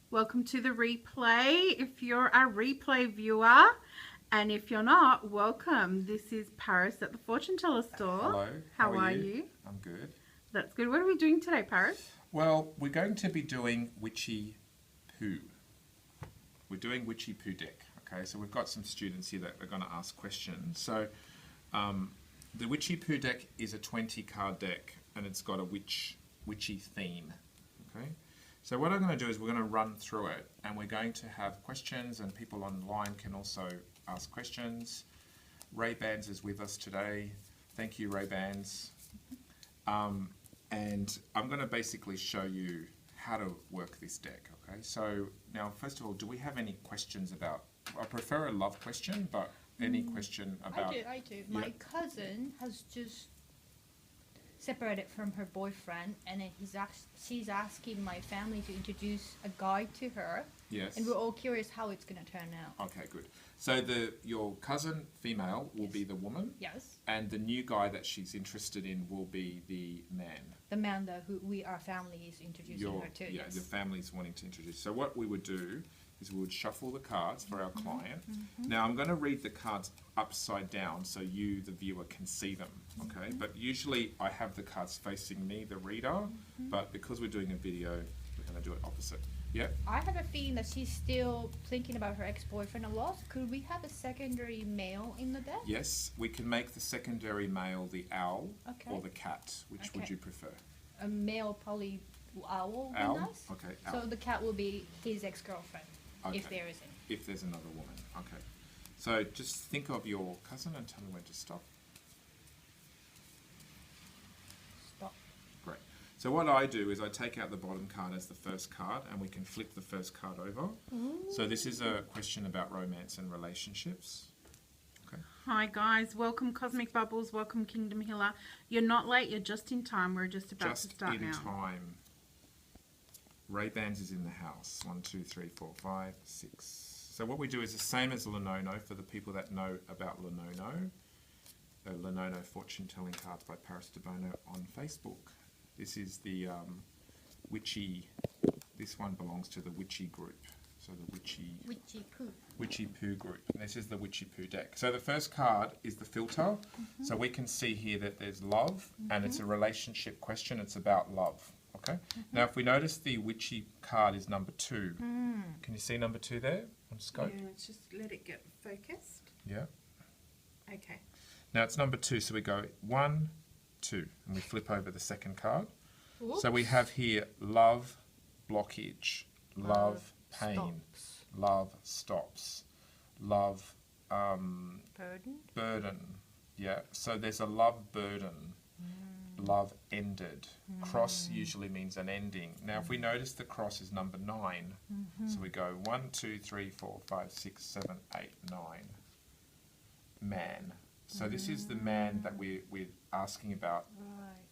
Welcome to the replay. If you're a replay viewer, and if you're not, welcome. This is Paris at the Fortune Teller store. Hello. How are you? I'm good. That's good. What are we doing today, Paris? Well, we're going to be doing Witchy Poo. We're doing Witchy Poo Deck. Okay, so we've got some students here that are going to ask questions. So the Witchy Poo Deck is a 20-card deck, and it's got a witchy theme. Okay. So what I'm going to do is we're going to run through it, and we're going to have questions, and people online can also ask questions. Ray Bans is with us today. Thank you, Ray Bans. And I'm going to basically show you how to work this deck. Okay. So now, first of all, do we have any questions about? I prefer a love question, but any question about? I do. My cousin has just separated from her boyfriend, and then she's asking my family to introduce a guy to her. Yes. And we're all curious how it's going to turn out. Okay, good. So your cousin female will be the woman. Yes. And the new guy that she's interested in will be the man. The man that our family is introducing her to. Yeah, yes. the family's wanting to introduce. So what we would do is we would shuffle the cards for our client. Now I'm going to read the cards upside down so you, the viewer, can see them. Okay, but usually I have the cards facing me, the reader, but because we're doing a video, we're going to do it opposite. Yeah. I have a feeling that she's still thinking about her ex-boyfriend a lot. Could we have a secondary male in the deck? Yes, we can make the secondary male the owl or the cat. Which would you prefer? A male, probably owl would be Owl? nice. Okay, owl. So the cat will be his ex-girlfriend, if there is any. If there's another woman. Okay. So just think of your cousin and tell me when to stop. Stop. Great. So what I do is I take out the bottom card as the first card, and we can flip the first card over. So this is a question about romance and relationships. Okay. Hi, guys. Welcome, Cosmic Bubbles. Welcome, Kingdom Healer. You're not late. You're just in time. We're just about to start now. Just in time. Ray Bans is in the house. 1, 2, 3, 4, 5, 6. So what we do is the same as Lenono for the people that know about Lenono. The Lenono Fortune Telling Cards by Paris Debono on Facebook. This is the Witchy. This one belongs to the Witchy group. So the Witchy Poo group. And this is the Witchy Poo deck. So the first card is the filter. So we can see here that there's love, and it's a relationship question. It's about love. Okay. Now, if we notice the witchy card is number 2. Can you see number 2 there on scope? Yeah, let's just let it get focused. Yeah. Okay. Now it's number 2, so we go 1, 2, and we flip over the second card. Oops. So we have here love, blockage, love, pain, love stops, love burden. Yeah. So there's a love burden. Love ended. Cross usually means an ending. Now, if we notice the cross is number 9, so we go 1, 2, 3, 4, 5, 6, 7, 8, 9. Man. So this is the man that we're asking about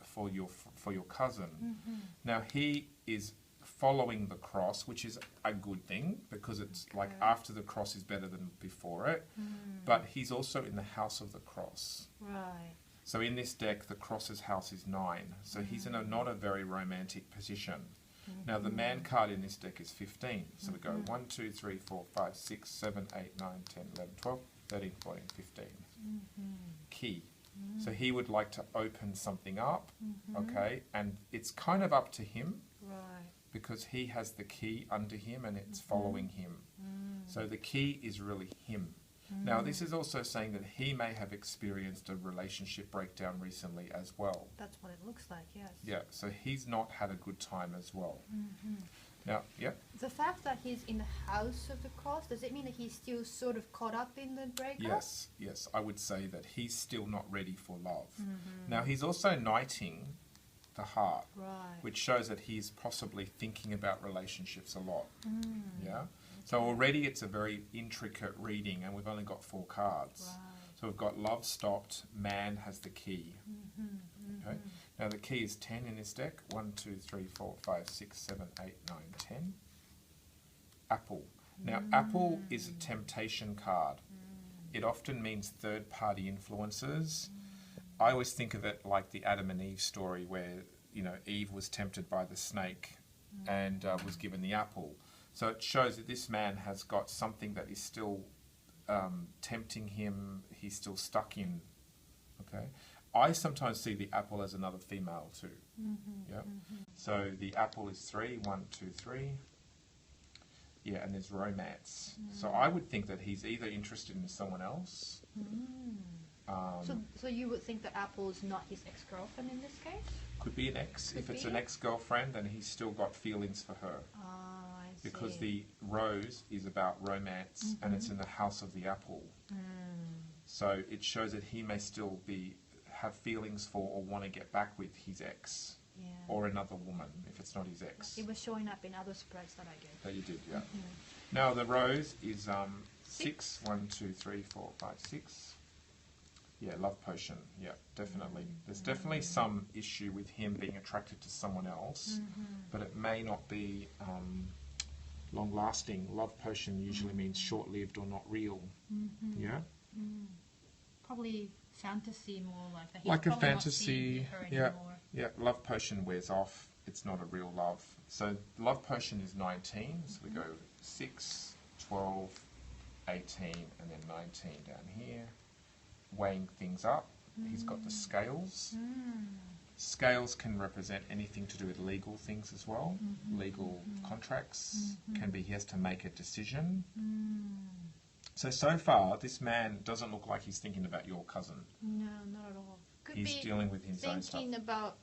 for your cousin. Now he is following the cross, which is a good thing because it's like after the cross is better than before it. But he's also in the house of the cross. Right. So in this deck, the cross's house is 9. So he's in not a very romantic position. Now the man card in this deck is 15. So we go 1, 2, 3, 4, 5, 6, 7, 8, 9, 10, 11, 12, 13, 14, 15. Key. So he would like to open something up, okay? And it's kind of up to him because he has the key under him and it's following him. So the key is really him. Now, this is also saying that he may have experienced a relationship breakdown recently as well. That's what it looks like, yes. Yeah, so he's not had a good time as well. Now, yeah? The fact that he's in the house of the cross, does it mean that he's still sort of caught up in the breakup? Yes, I would say that he's still not ready for love. Now, he's also knighting the heart, which shows that he's possibly thinking about relationships a lot. Yeah? So already it's a very intricate reading, and we've only got 4 cards. So we've got love stopped, man has the key. Okay. Now the key is 10 in this deck. 1, 2, 3, 4, 5, 6, 7, 8, 9, 10. Apple. Now apple is a temptation card. It often means third-party influences. I always think of it like the Adam and Eve story where, Eve was tempted by the snake and was given the apple. So it shows that this man has got something that is still tempting him. He's still stuck in. Okay. I sometimes see the apple as another female too. Yeah. So the apple is 3, 1, 2, 3. Yeah, and there's romance. So I would think that he's either interested in someone else. So you would think that Apple is not his ex-girlfriend in this case? Could be an ex. Could If it's be, an yeah. ex-girlfriend, then he's still got feelings for her. Ah, I see. Because the rose is about romance and it's in the house of the apple. So it shows that he may still have feelings for or want to get back with his ex or another woman if it's not his ex. It was showing up in other spreads that I gave. That you did, yeah. Now the rose is 6. 1, 2, 3, 4, 5, 6. Yeah, love potion. Yeah, definitely. There's definitely some issue with him being attracted to someone else, but it may not be long-lasting. Love potion usually means short-lived or not real. Yeah? Probably fantasy more like that. He's Like a probably not fantasy. seeing her Yeah. anymore. Yeah, love potion wears off. It's not a real love. So love potion is 19. So we go 6, 12, 18, and then 19 down here. Weighing things up. He's got the scales. Scales can represent anything to do with legal things as well. Legal contracts. Can be he has to make a decision. So far, this man doesn't look like he's thinking about your cousin. No, not at all. Could He's be dealing with his own stuff. thinking about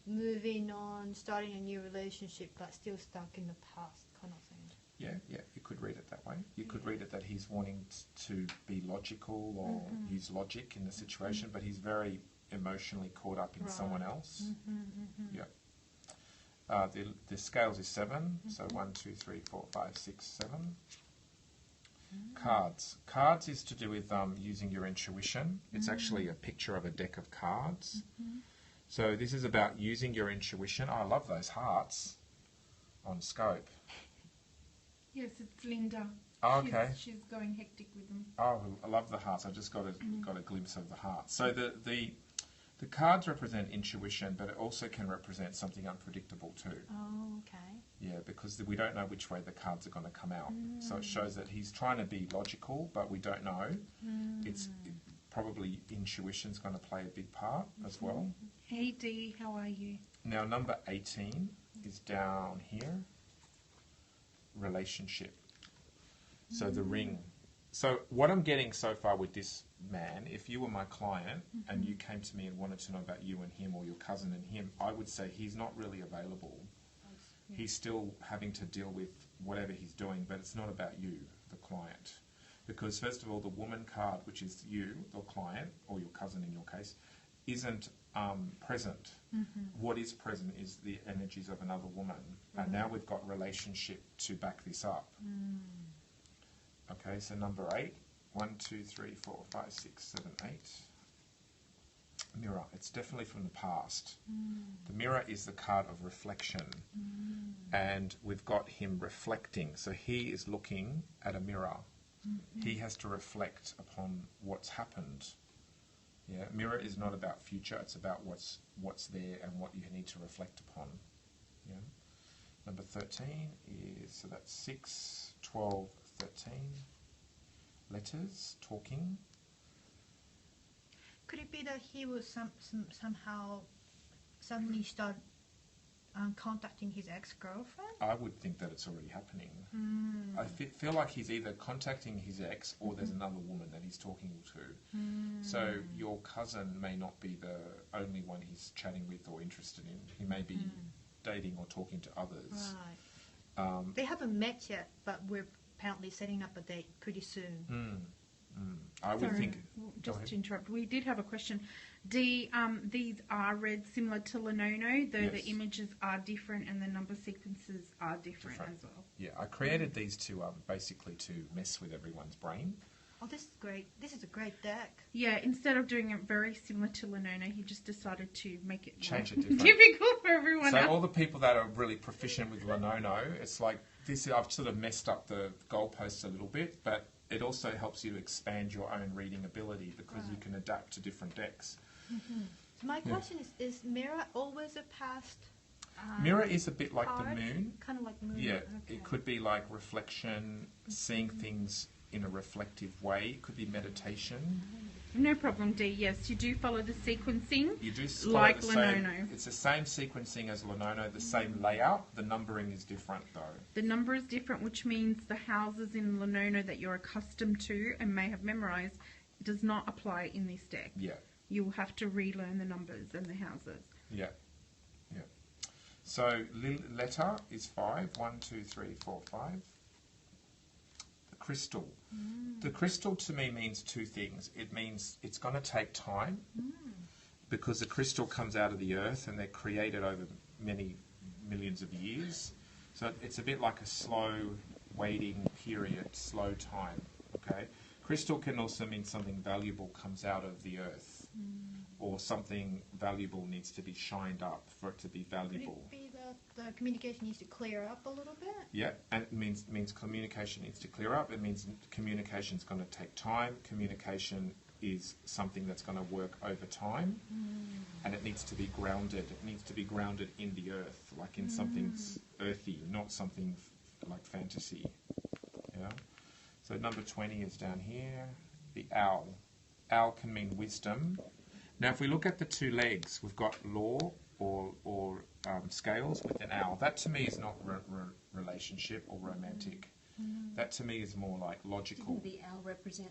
moving on, starting a new relationship, but still stuck in the past kind of thing. Yeah, you could read it that way. You could read it that he's wanting to be logical or use logic in the situation, but he's very emotionally caught up in someone else. Yeah. The scales is 7, so 1, 2, 3, 4, 5, 6, 7. Cards. Cards is to do with using your intuition. It's actually a picture of a deck of cards. So this is about using your intuition. I love those hearts on scope. Yes, it's Linda. Oh, okay. She's going hectic with them. Oh, I love the hearts. I just got a glimpse of the heart. So the cards represent intuition, but it also can represent something unpredictable too. Oh, okay. Yeah, because we don't know which way the cards are going to come out. So it shows that he's trying to be logical, but we don't know. Probably intuition's going to play a big part as well. Hey Dee, how are you? Now number 18 is down here. Relationship. So the ring. So what I'm getting so far with this man, if you were my client and you came to me and wanted to know about you and him or your cousin and him, I would say he's not really available. He's still having to deal with whatever he's doing, but it's not about you, the client. Because first of all, the woman card, which is you, the client, or your cousin in your case, isn't present. What is present is the energies of another woman. And now we've got relationship to back this up. Okay, so number 8. 1, 2, 3, 4, 5, 6, 7, 8. Mirror. It's definitely from the past. The mirror is the card of reflection. And we've got him reflecting. So he is looking at a mirror. He has to reflect upon what's happened. Yeah, mirror is not about future, it's about what's there and what you need to reflect upon. Yeah. Number 13 is, so that's 6, 12, 13. Letters, talking. Could it be that he will somehow suddenly start contacting his ex-girlfriend? I would think that it's already happening. I feel like he's either contacting his ex or there's another woman that he's talking to. So your cousin may not be the only one he's chatting with or interested in. He may be dating or talking to others. Right. They haven't met yet, but we're apparently setting up a date pretty soon. I would Sorry, think... just to interrupt, we did have a question. Dee, these are read similar to Lenono, though the images are different and the number sequences are different as well. Yeah, I created these to basically to mess with everyone's brain. Oh, this is great. This is a great deck. Yeah, instead of doing it very similar to Lenono, he just decided to make it Change it more different. difficult for everyone So else. all the people that are really proficient with Lenono, it's like this. I've sort of messed up the goalposts a little bit, but it also helps you to expand your own reading ability because you can adapt to different decks. So my question is mirror always a past Mirror is a bit like the card? moon. Kind of like moon. Yeah, Okay. it could be like reflection, seeing things in a reflective way. It could be meditation. No problem, D. Yes, you do follow the sequencing. You do follow Like the same. Lenono. It's the same sequencing as Lenono, the same layout. The numbering is different though. The number is different, which means the houses in Lenono that you're accustomed to and may have memorized does not apply in this deck. Yeah, You will have to relearn the numbers and the houses. yeah, yeah. So letter is 5. 1, 2, 3, 4, 5. The crystal. The crystal to me means two things. It means it's going to take time because the crystal comes out of the earth and they're created over many millions of years. So it's a bit like a slow waiting period, slow time. Okay. Crystal can also mean something valuable comes out of the earth, or something valuable needs to be shined up for it to be Could valuable. it be that the communication needs to clear up a little bit? Yeah, and it means communication needs to clear up. It means communication's going to take time. Communication is something that's going to work over time, and it needs to be grounded. It needs to be grounded in the earth, like in something earthy, not something like fantasy. Yeah. So number 20 is down here. The owl. Owl can mean wisdom. Now, if we look at the two legs, we've got law or scales with an owl. That to me is not relationship or romantic. That to me is more like logical. Didn't the owl represent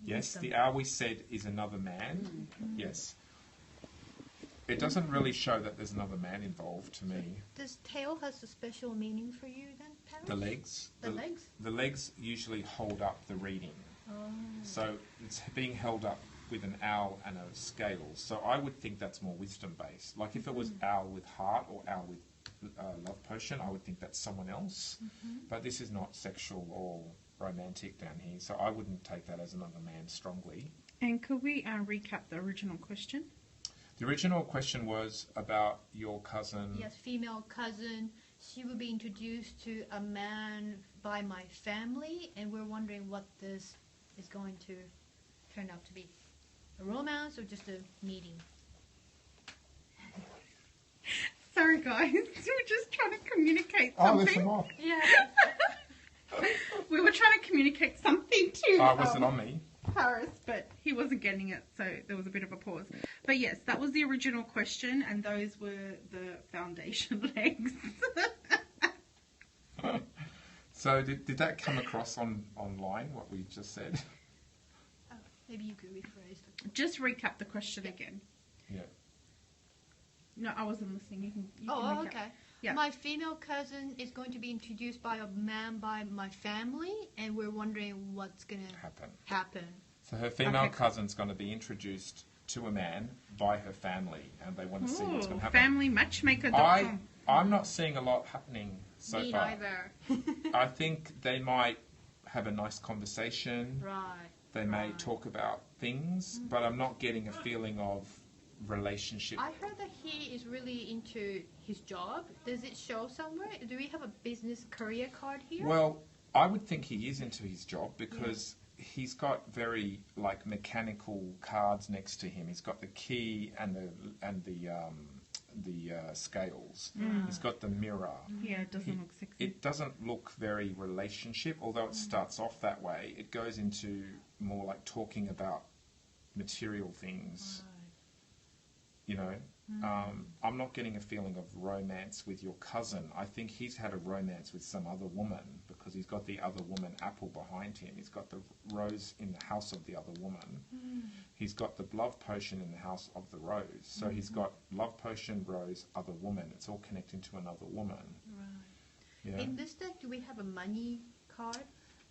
Yes, wisdom? the owl we said is another man. Yes. It doesn't really show that there's another man involved to me. Does tail has a special meaning for you then, Paris? The legs. The legs? The legs usually hold up the reading. Oh. So it's being held up with an owl and a scale. So I would think that's more wisdom based. Like if it was owl with heart or owl with love potion, I would think that's someone else. But this is not sexual or romantic down here, so I wouldn't take that as another man strongly. And could we recap the original question? The original question was about your cousin. Yes, female cousin. She will be introduced to a man by my family, and we're wondering what this is going to turn out to be. A romance or just a meeting? Sorry, guys. We're just trying to communicate Oh, something. lift them off. Yeah. We were trying to communicate something to Oh, was it on me? Paris, but he wasn't getting it, so there was a bit of a pause. But yes, that was the original question, and those were the foundation legs. So did that come across online, what we just said? Maybe you could rephrase it. Just recap the question again. Yeah. No, I wasn't listening. You can Oh, recap. okay. Yeah. My female cousin is going to be introduced by a man by my family, and we're wondering what's going to happen. So her female Okay. cousin's going to be introduced to a man by her family, and they want to see what's going Ooh, to happen. familymatchmaker.com. I'm not seeing a lot happening so Me far. neither. I think they might have a nice conversation. Right. They may Right. talk about things, but I'm not getting a feeling of relationship. I heard that he is really into his job. Does it show somewhere? Do we have a business career card here? Well, I would think he is into his job because he's got very like mechanical cards next to him. He's got the key and the scales. He's got the mirror. Yeah, it doesn't look sexy. It doesn't look very relationship, although it starts off that way. It goes into more like talking about material things. You know, I'm not getting a feeling of romance with your cousin. I think he's had a romance with some other woman because he's got the other woman apple behind him. He's got the rose in the house of the other woman. He's got the love potion in the house of the rose. So he's got love potion, rose, other woman. It's all connecting to another woman. Right. Yeah. In this deck, do we have a money card?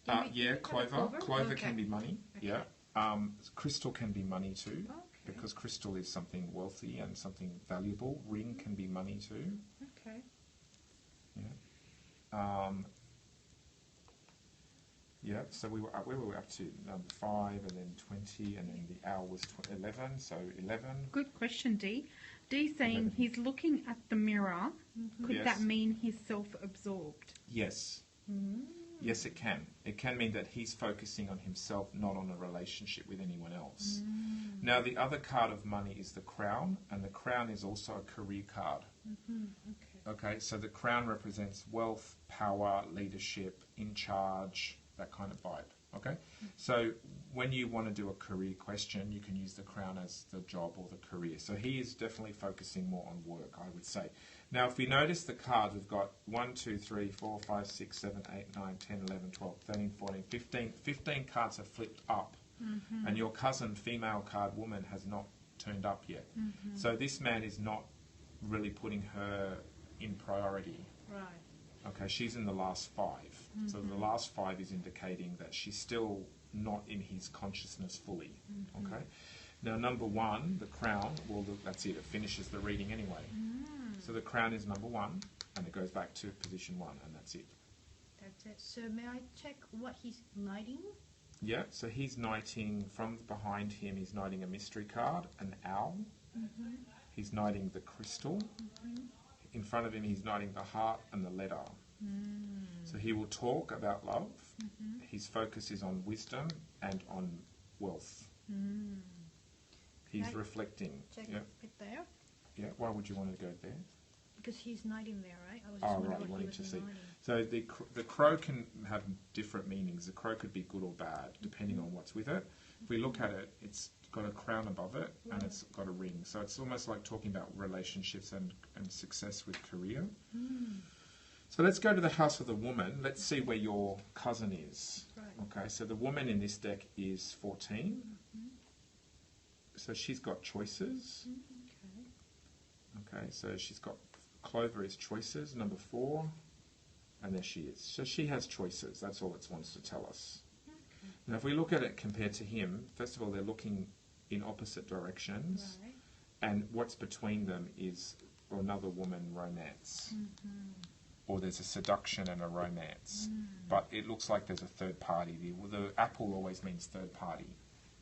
Do we Yeah, have a clover. Clover Okay. can be money. Okay. Yeah. Crystal can be money too. Okay. Because crystal is something wealthy and something valuable. Ring can be money too. Okay. Yeah. Yeah. So we were up, where were we up to? Number 5, and then 20, and then the owl was 11. So 11. Good question, D. D saying 11. he's looking at the mirror. Could Yes. that mean he's self-absorbed? Yes. Yes, it can. It can mean that he's focusing on himself, not on a relationship with anyone else. Now, the other card of money is the crown, and the crown is also a career card. Okay. Okay, so the crown represents wealth, power, leadership, in charge, that kind of vibe. Okay, so when you want to do a career question, you can use the crown as the job or the career. So he is definitely focusing more on work, I would say. Now, if we notice the cards, we've got 1, 2, 3, 4, 5, 6, 7, 8, 9, 10, 11, 12, 13, 14, 15. 15 cards have flipped up. And your cousin, female card woman, has not turned up yet. So this man is not really putting her in priority. Right. Okay, she's in the last 5. So the last 5 is indicating that she's still not in his consciousness fully. Okay. Now, number 1, the crown, well, look, that's it. It finishes the reading anyway. So the crown is number 1, and it goes back to position 1, and that's it. That's it. So may I check what he's knighting? Yeah, so he's knighting, from behind him, he's knighting a mystery card, an owl. He's knighting the crystal. In front of him, he's knighting the heart and the letter. So he will talk about love. His focus is on wisdom and on wealth. He's reflecting. Check Yeah. it there? Yeah, why would you want to go there? Because he's knighting there, right? I was just Oh, wondering right, what he wanting was to see. knighting. So the crow can have different meanings. The crow could be good or bad, depending on what's with it. If we look at it, it's got a crown above it, and it's got a ring. So it's almost like talking about relationships and success with career. So let's go to the house of the woman. Let's see where your cousin is. Right. Okay, so the woman in this deck is 14. So she's got choices. Okay, so she's got Clover is choices, number 4, and there she is. So she has choices. That's all it wants to tell us. Now, if we look at it compared to him, first of all, they're looking in opposite directions, Right. and what's between them is another woman romance, or there's a seduction and a romance, but it looks like there's a third party. The apple always means third party.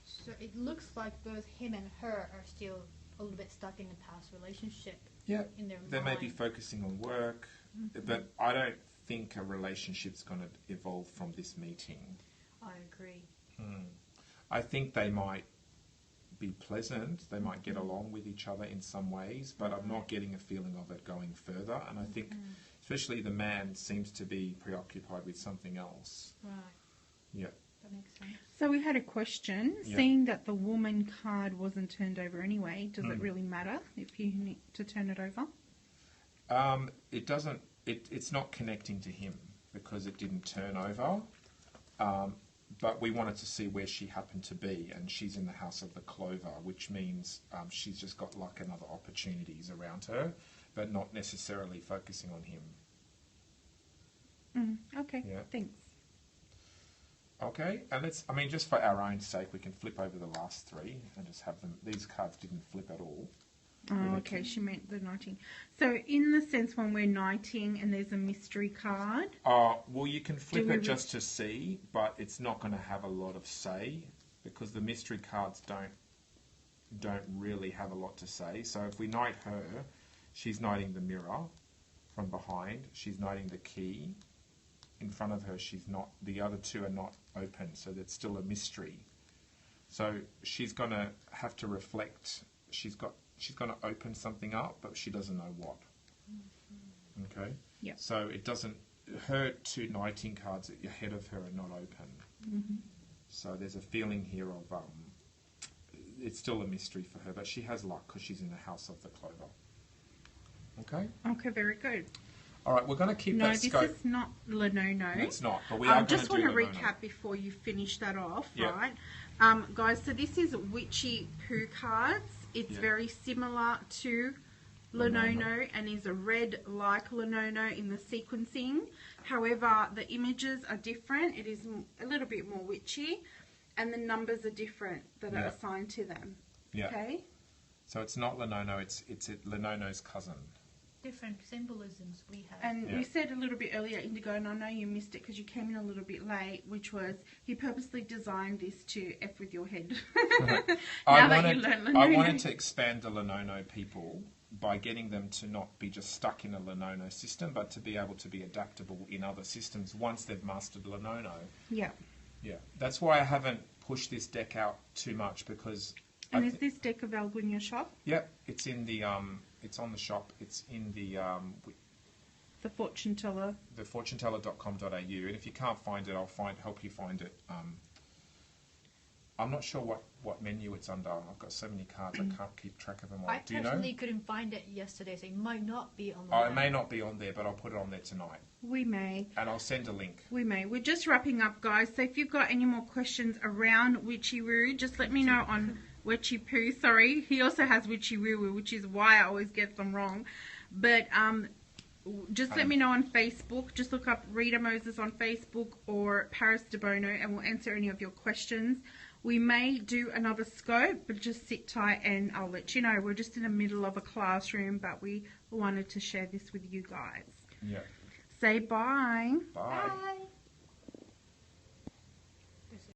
So it looks like both him and her are still a little bit stuck in the past relationship. Yeah, In their they may be mind. focusing on work, but I don't think a relationship's going to evolve from this meeting. I agree. I think they might be pleasant, they might get along with each other in some ways, but I'm not getting a feeling of it going further, and I think especially the man seems to be preoccupied with something else. Right. Yeah. That makes sense. So we had a question. Yeah. Seeing that the woman card wasn't turned over anyway, does it really matter if you need to turn it over? It doesn't, it's not connecting to him because it didn't turn over, but we wanted to see where she happened to be, and she's in the house of the Clover, which means she's just got luck and other opportunities around her, but not necessarily focusing on him. Okay, Yeah. thanks. Okay, and just for our own sake, we can flip over the last 3 and just have them. These cards didn't flip at all. Oh, okay, she meant the knighting. So in the sense when we're knighting and there's a mystery card, Well, you can flip we it just to see, but it's not going to have a lot of say because the mystery cards don't really have a lot to say. So if we knight her, she's knighting the mirror from behind. She's knighting the key. In front of her, she's not. The other 2 are not open, so that's still a mystery. So she's going to have to reflect. She's going to open something up, but she doesn't know what. Okay. Yeah. So it doesn't. Her 2 knighting cards ahead of her are not open. So there's a feeling here of it's still a mystery for her, but she has luck because she's in the house of the Clover. Okay. okay, very good. All right, we're going to keep No, that this scope. is not Lenono. It's not, but we are going to just want to Lenono. recap before you finish that off, Yeah. right? Guys, so this is Witchy Poo cards. It's Yeah. very similar to Lenono and is a red like Lenono in the sequencing. However, the images are different. It is a little bit more witchy, and the numbers are different that are Yeah. assigned to them. Yeah. Okay? So it's not Lenono, it's Lenono's cousin. Different symbolisms we have. And Yeah. we said a little bit earlier, Indigo, and I know you missed it because you came in a little bit late, which was he purposely designed this to F with your head. I that you learn I Lenono. wanted to expand the Lenono people by getting them to not be just stuck in a Lenono system, but to be able to be adaptable in other systems once they've mastered Lenono. Yeah. Yeah, that's why I haven't pushed this deck out too much because. And is this deck available in your shop? Yep, it's in the it's on the shop. It's in the The fortune teller. thefortuneteller.com.au, and if you can't find it, I'll help you find it. I'm not sure what menu it's under. I've got so many cards, I can't keep track of them all. I Do you know? personally couldn't find it yesterday, so it might not be on the Oh, it may not be on there, but I'll put it on there tonight. We may. And I'll send a link. We may. We're just wrapping up, guys. So if you've got any more questions around Witchy Woo, just let me know on Witchy Poo. Sorry, he also has Witchy Woo, which is why I always get them wrong. But just let me know on Facebook. Just look up Rita Moses on Facebook or Paris Debono, and we'll answer any of your questions. We may do another scope, but just sit tight and I'll let you know. We're just in the middle of a classroom, but we wanted to share this with you guys. Yeah. Say bye. Bye. Bye.